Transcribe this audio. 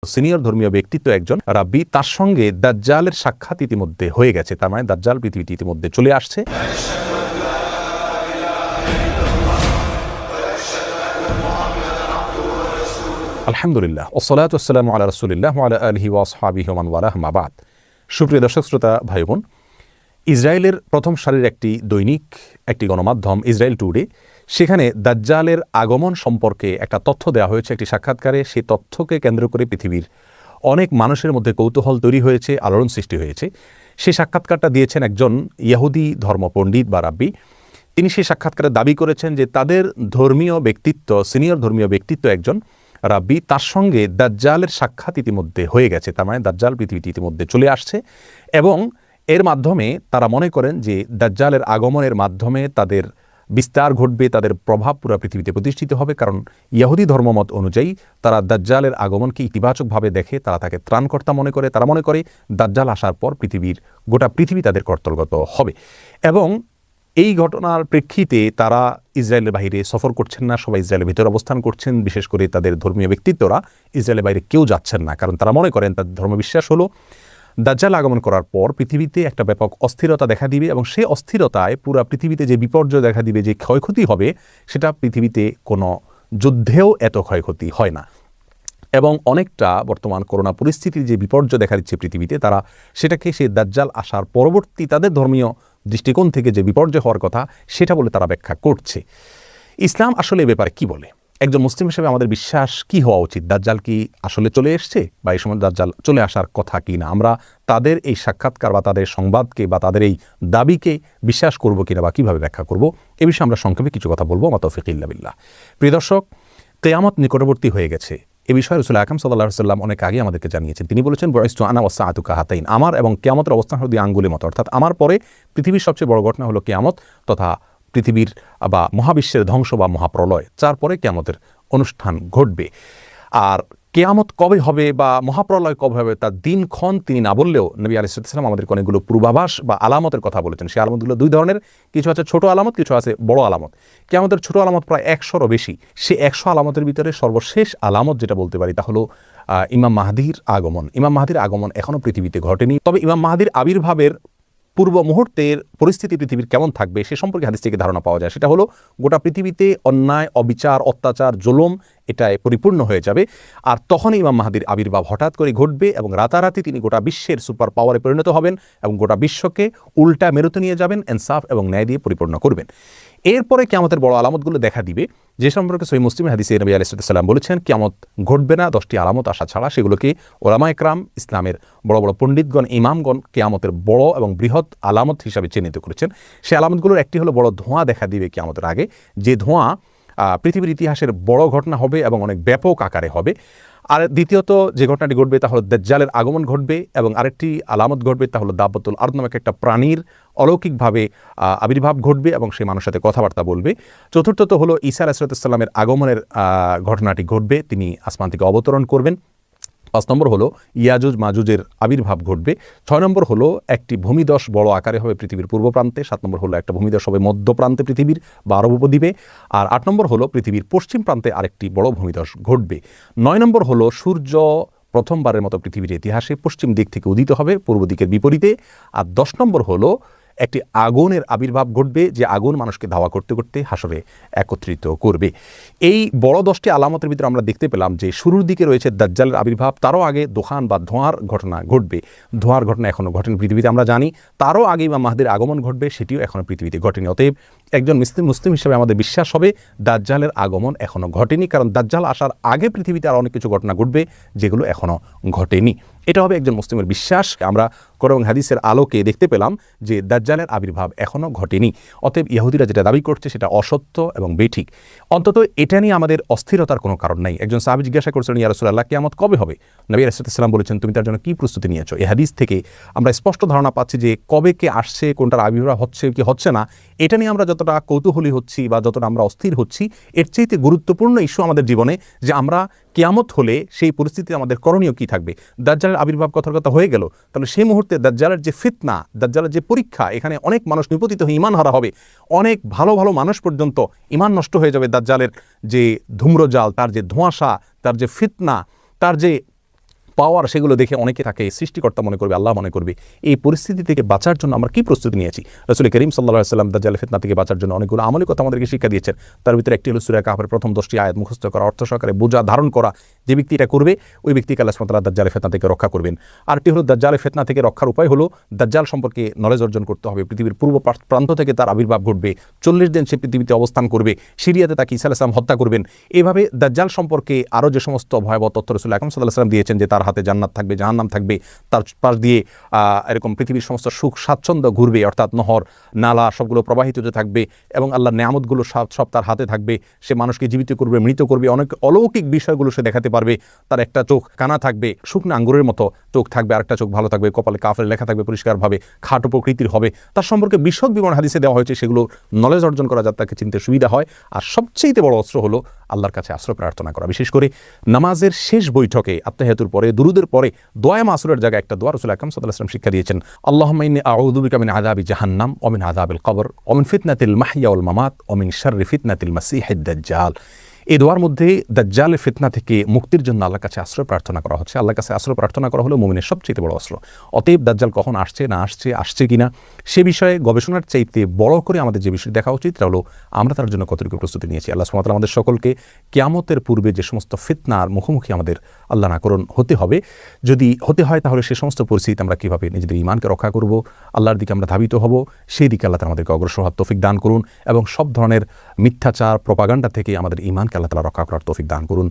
Senior ধর্মীয় ব্যক্তিত্ব একজন রাব্বি, তার সঙ্গে দাজ্জালের সাক্ষাৎ ইতিমধ্যে হয়ে গেছে। তার মানে দাজ্জাল পৃথিবীতে ইতিমধ্যে চলে আসছে। আলহামদুলিল্লাহ, ওয়াসসালাতু ওয়াসসালামু আলা রাসূলিল্লাহ ওয়া আলা আলিহি ওয়া আসহাবিহি ওয়া মান ওয়ালাহ, মা বাদ। সুপ্রিয় দর্শক শ্রোতা ভাই বোন, ইসরায়েলের প্রথম সারির একটি দৈনিক, একটি গণমাধ্যম ইসরায়েল টুডে, সেখানে দাজ্জালের আগমন সম্পর্কে একটা তথ্য দেওয়া হয়েছে একটি সাক্ষাৎকারে। সেই তথ্যকে কেন্দ্র করে পৃথিবীর অনেক মানুষের মধ্যে কৌতূহল তৈরি হয়েছে, আলোড়ন সৃষ্টি হয়েছে। সেই সাক্ষাৎকারটা দিয়েছেন একজন ইহুদি ধর্ম পণ্ডিত বা রাব্বি। তিনি সেই সাক্ষাৎকারে দাবি করেছেন যে তাদের ধর্মীয় ব্যক্তিত্ব, সিনিয়র ধর্মীয় ব্যক্তিত্ব একজন রাব্বি, তার সঙ্গে দাজ্জালের সাক্ষাৎ ইতিমধ্যে হয়ে গেছে। তার মানে দাজ্জাল পৃথিবীতে ইতিমধ্যে চলে আসছে এবং এর মাধ্যমে তারা মনে করেন যে দাজ্জালের আগমনের মাধ্যমে তাদের বিস্তার ঘটবে, তাদের প্রভাব পুরো পৃথিবীতে প্রতিষ্ঠিত হবে। কারণ ইহুদি ধর্মমত অনুযায়ী তারা দাজ্জালের আগমনকে ইতিবাচকভাবে দেখে, তারা তাকে ত্রাণকর্তা মনে করে। তারা মনে করে দাজ্জাল আসার পর গোটা পৃথিবী তাদের কর্তলগত হবে। এবং এই ঘটনার প্রেক্ষিতে তারা ইসরায়েলের বাইরে সফর করছেন না, সবাই ইসরায়েলের ভিতরে অবস্থান করছেন। বিশেষ করে তাদের ধর্মীয় ব্যক্তিত্বরা ইসরায়েলের বাইরে কেউ যাচ্ছেন না, কারণ তারা মনে করেন তাদের ধর্মবিশ্বাস হলো দাজ্জাল আগমন করার পর পৃথিবীতে একটা ব্যাপক অস্থিরতা দেখা দিবে এবং সেই অস্থিরতায় পুরো পৃথিবীতে যে বিপর্যয় দেখা দিবে, যে ক্ষয়ক্ষতি হবে, সেটা পৃথিবীতে কোনো যুদ্ধেও এত ক্ষয়ক্ষতি হয় না। এবং অনেকটা বর্তমান করোনা পরিস্থিতির যে বিপর্যয় দেখা দিচ্ছে পৃথিবীতে, তারা সেটাকে সেই দাজ্জাল আসার পরবর্তী তাদের ধর্মীয় দৃষ্টিকোণ থেকে যে বিপর্যয় হওয়ার কথা সেটা বলে তারা ব্যাখ্যা করছে। ইসলাম আসলে এ ব্যাপারে কি বলে? একজন মুসলিম হিসেবে আমাদের বিশ্বাস কি হওয়া উচিত? দাজ্জাল কি আসলে চলে এসছে, বা এই সময় দাজ্জাল চলে আসার কথা কি না? আমরা তাদের এই সাক্ষাৎকার বা তাদের সংবাদকে বা তাদের এই দাবিকে বিশ্বাস করব কিনা বা কীভাবে ব্যাখ্যা করব, এ বিষয়ে আমরা সংক্ষেপে কিছু কথা বলবো। মা তৌফিক ইল্লা বিল্লাহ। প্রিয় দর্শক, কিয়ামত নিকটবর্তী হয়ে গেছে। এ বিষয়ে রাসূল আকরাম সাল্লাল্লাহু আলাইহি ওয়াসাল্লাম অনেক আগে আমাদেরকে জানিয়েছেন। তিনি বলেছেন, বুইসতু আনা ওয়াসসাআতু কাহাতাইন, আমার এবং কিয়ামতের অবস্থান হলো দুই আঙ্গুলের মতো। অর্থাৎ আমার পরে পৃথিবীর সবচেয়ে বড় ঘটনা হলো কিয়ামত তথা পৃথিবীর বা মহাবিশ্বের ধ্বংস বা মহাপ্রলয়। তারপরে কিয়ামতের অনুষ্ঠান ঘটবে। আর কিয়ামত কবে হবে বা মহাপ্রলয় কবে হবে তার দিনক্ষণ তিনি না বললেও নবী আলাইহিস সালাম আমাদেরকে অনেকগুলো পূর্বাভাস বা আলামতের কথা বলেছেন। সেই আলামতগুলো দুই ধরনের, কিছু আছে ছোট আলামত, কিছু আছে বড় আলামত। কিয়ামতের ছোট আলামত প্রায় 100রও বেশি। সে 100 আলামতের ভিতরে সর্বশেষ আলামত যেটা বলতে পারি তা হলো ইমাম মাহদির আগমন। ইমাম মাহদির আগমন এখনও পৃথিবীতে ঘটেনি, তবে ইমাম মাহদির আবির্ভাবের পূর্ব মুহূর্তের পরিস্থিতি পৃথিবীর কেমন থাকবে সে সম্পর্কে হাদিস থেকে ধারণা পাওয়া যায়। সেটা হলো গোটা পৃথিবীতে অন্যায়, অবিচার, অত্যাচার, জুলুম এটায় পরিপূর্ণ হয়ে যাবে। আর তখনই ইমাম মাহদির আবির্ভাব হঠাৎ করে ঘটবে এবং রাতারাতি তিনি গোটা বিশ্বের সুপার পাওয়ারে পরিণত হবেন এবং গোটা বিশ্বকে উল্টা মেরুতে নিয়ে যাবেন, ইনসাফ এবং ন্যায় দিয়ে পরিপূর্ণ করবেন। এরপরে কিয়ামতের বড় আলামতগুলো দেখা দিবে, যে সম্পর্কে সহিহ মুসলিমের হাদিসে নবী আলাইহিস সালাম বলেছেন কিয়ামত ঘটবে না 10টি আলামত আসা ছাড়া। সেগুলোকে ওলামায়ে কেরাম, ইসলামের বড় বড় পণ্ডিতগণ, ইমামগণ কিয়ামতের বড় এবং বৃহৎ আলামত হিসাবে চিহ্নিত করেছেন। সেই আলামতগুলোর একটি হলো বড় ধোঁয়া দেখা দিবে কিয়ামতের আগে, যে ধোঁয়া পৃথিবীর ইতিহাসের বড় ঘটনা হবে এবং অনেক ব্যাপক আকারে হবে। আর দ্বিতীয়ত যে ঘটনাটি ঘটবে তা হলো দাজ্জালের আগমন ঘটবে এবং আরেকটি আলামত ঘটবে তা হলো দাব্বাতুল আরদ নামক একটা প্রাণীর অলৌকিকভাবে আবির্ভাব ঘটবে এবং সেই মানুষের সাথে কথাবার্তা বলবে। চতুর্থত হলো ঈসা আলাইহিস সালামের আগমনের ঘটনাটি ঘটবে, তিনি আসমান থেকে অবতরণ করবেন। 5 নম্বর হলো ইয়াজুজ মাজুজের আবির্ভাব ঘটবে। 6 নম্বর হলো একটি ভূমিধস বড় আকারে হবে পৃথিবীর পূর্ব প্রান্তে। 7 নম্বর হলো একটা ভূমিধস হবে মধ্য প্রান্তে পৃথিবীর বা আরব উপদ্বীপে। আর 8 নম্বর হলো পৃথিবীর পশ্চিম প্রান্তে আরেকটি বড় ভূমিধস ঘটবে। 9 নম্বর হলো সূর্য প্রথমবারের মতো পৃথিবীর ইতিহাসে পশ্চিম দিক থেকে উদিত হবে, পূর্ব দিকের বিপরীতে। আর 10 নম্বর হলো একটি আগুনের আবির্ভাব ঘটবে, যে আগুন মানুষকে ধাওয়া করতে করতে হাসরে একত্রিত করবে। এই বড় 10টি আলামতের ভিতরে আমরা দেখতে পেলাম যে শুরুর দিকে রয়েছে দাজ্জালের আবির্ভাব, তারও আগে দোকান বা ধোঁয়ার ঘটনা ঘটবে। ধোঁয়ার ঘটনা এখনও ঘটেনি পৃথিবীতে, আমরা জানি। তারও আগে ইমাম মাহদির আগমন ঘটবে, সেটিও এখনও পৃথিবীতে ঘটেনি। অতএব একজন মুসলিম হিসেবে আমাদের বিশ্বাস হবে দাজ্জালের আগমন এখনও ঘটেনি, কারণ দাজ্জাল আসার আগে পৃথিবীতে আর অনেক কিছু ঘটনা ঘটবে যেগুলো এখনও ঘটেনি। এটা হবে একজন মুসলিমের বিশ্বাস। আমরা কোরআন হাদিসের আলোকে দেখতে পেলাম যে দাজ্জালের আবির্ভাব এখনও ঘটেনি। অতএব ইহুদিরা যেটা দাবি করছে সেটা অসত্য এবং বেঠিক। অন্তত এটা নিয়ে আমাদের অস্থিরতার কোনো কারণ নাই। একজন সাহাবী জিজ্ঞাসা করছিলেন, ইয়া রাসূলুল্লাহ, কিয়ামত কবে হবে? নবী আলাইহিস সালাম বলেছেন, তুমি তার জন্য কি প্রস্তুতি নিয়েছো? এই হাদিস থেকে আমরা স্পষ্ট ধারণা পাচ্ছি যে কবে কে আসছে, কোনটার আবির্ভাব হচ্ছে কি হচ্ছে না, এটা নিয়ে আমরা যতটা কৌতূহলী হচ্ছি বা যতটা আমরা অস্থির হচ্ছি, এর চাইতে গুরুত্বপূর্ণ ইস্যু আমাদের জীবনে যে আমরা কিয়ামত হলে সেই পরিস্থিতিতে আমাদের করণীয় কি থাকবে। দাজ্জালের আবির্ভাব কথার কথা হয়ে গেল, তাহলে সেই মুহূর্তে দাজ্জালের যে ফিতনা, দাজ্জালের যে পরীক্ষা, এখানে অনেক মানুষ নিপতিত হয়ে ঈমান হারা হবে। অনেক ভালো ভালো মানুষ পর্যন্ত ঈমান নষ্ট হয়ে যাবে। দাজ্জালের যে ধূম্রজাল, তার যে ধোঁয়াশা, তার যে ফিতনা, তার যে পাওয়ার, সেগুলো দেখে অনেকে তাকে সৃষ্টিকর্তা মনে করবে, আল্লাহ মনে করবে। এই পরিস্থিতি থেকে বাঁচার জন্য আমরা কি প্রস্তুতি নিয়েছি? রাসূল করিম সাল্লাল্লাহু আলাইহি ওয়াসাল্লাম দাজ্জালের ফিতনা থেকে বাঁচার জন্য অনেকগুলো আমলি কথা আমাদেরকে শিক্ষা দিয়েছেন। তার ভিতরে একটি হলো সূরা কাহফের প্রথম 10টি আয়াত মুখস্থ করা, অর্থ সহকারে বোঝা ধারণ করা। যে ব্যক্তি এটা করবে ওই ব্যক্তিকে আল্লাহ সুবহানাহু ওয়া তাআলা দাজ্জালের ফিতনা থেকে রক্ষা করবেন। আরেকটি হলো দাজ্জালের ফিতনা থেকে রক্ষার উপায় হলো দাজ্জাল সম্পর্কে নলেজ অর্জন করতে হবে। পৃথিবীর পূর্ব প্রান্ত থেকে তার আবির্ভাব ঘটবে, 40 দিন সে পৃথিবীতে অবস্থান করবে, সিরিয়াতে তাকে ঈসা আলাইহিস সালাম হত্যা করবেন। এভাবে দাজ্জাল সম্পর্কে আরও যে সমস্ত ভয়াবহ তথ্য রাসূল আকরাম সাল্লাল্লাহু আলাইহি ওয়াসাল্লাম দিয়েছেন, যে তার হাতে জান্নাত থাকবে, জাহান্নাম থাকবে, তার পাশ দিয়ে এরকম পৃথিবীর সমস্ত সুখ স্বাচ্ছন্দ্য ঘুরবে, অর্থাৎ নহর নালা সবগুলো প্রবাহিত হতে থাকবে এবং আল্লাহর নেয়ামতগুলো সব তার হাতে থাকবে। সে মানুষকে জীবিত করবে, মৃত করবে, অনেক অলৌকিক বিষয়গুলো সে দেখাতে পারবে। তার একটা চোখ কানা থাকবে, শুকনো আঙ্গুরের মতো চোখ থাকবে, আরেকটা চোখ ভালো থাকবে, কপালে কাফের লেখা থাকবে পরিষ্কারভাবে, খাটো প্রকৃতির হবে। তার সম্পর্কে বিশদ বিবরণ হাদিসে দেওয়া হয়েছে, সেগুলো নলেজ অর্জন করা যাতে তাকে চিনতে সুবিধা হয়। আর সবচেয়ে বড় অস্ত্র হলো আল্লাহর কাছে আশ্রয় প্রার্থনা করা। বিশেষ করে নামাজের শেষ বৈঠকে আত্তাহিয়াতুর পরে, দুরুদের পরে দোয়া মাসুরের জায়গায় একটা দোয়া রাসূল আকরাম সাল্লাল্লাহু আলাইহি ওয়াসাল্লাম শিক্ষা দিয়েছেন, আল্লাহুম্মা ইন্নী আউযু বিকা মিন আযাবি জাহান্নাম ওয়া মিন আযাবিল কবর ওয়া মিন ফিতনাতিল মাহইয়া ওয়াল মামাত ওয়া মিন শাররি ফিতনাতিল মাসীহিদ দাজ্জাল। এই দোয়ার মধ্যে দাজ্জালের ফিতনা থেকে মুক্তির জন্য আল্লাহর কাছে আশ্রয় প্রার্থনা করা হচ্ছে। আল্লাহর কাছে আশ্রয় প্রার্থনা করা হলো মুমিনের সবচেয়ে বড় অস্ত্র। অতএব দাজ্জাল কখন আসছে না আসছে কিনা সে বিষয়ে গবেষণার চাইতে বড় করে আমাদের যে বিষয় দেখা উচিত, তা হলো আমরা তার জন্য কতটুকু প্রস্তুতি নিয়েছি। আল্লাহ সুবহানাহু ওয়া তাআলা আমাদের সকলকে কিয়ামতের পূর্বে যে সমস্ত ফিতনার মুখোমুখি আমাদের আল্লাহ না করুন হতে হবে, যদি হতে হয় তাহলে সে সমস্ত পরিস্থিতি আমরা কীভাবে নিজেদের ঈমানকে রক্ষা করব, আল্লাহর দিকে আমরা ধাবিত হব, সেই দিকে আল্লাহ তাআলা আমাদেরকে অগ্রসর হওয়ার তৌফিক দান করুন এবং সব ধরনের মিথ্যাচার প্রপাগান্ডা থেকে আমাদের ঈমানকে আল্লাহ তাআলা রক্ষা করার তৌফিক দান করুন।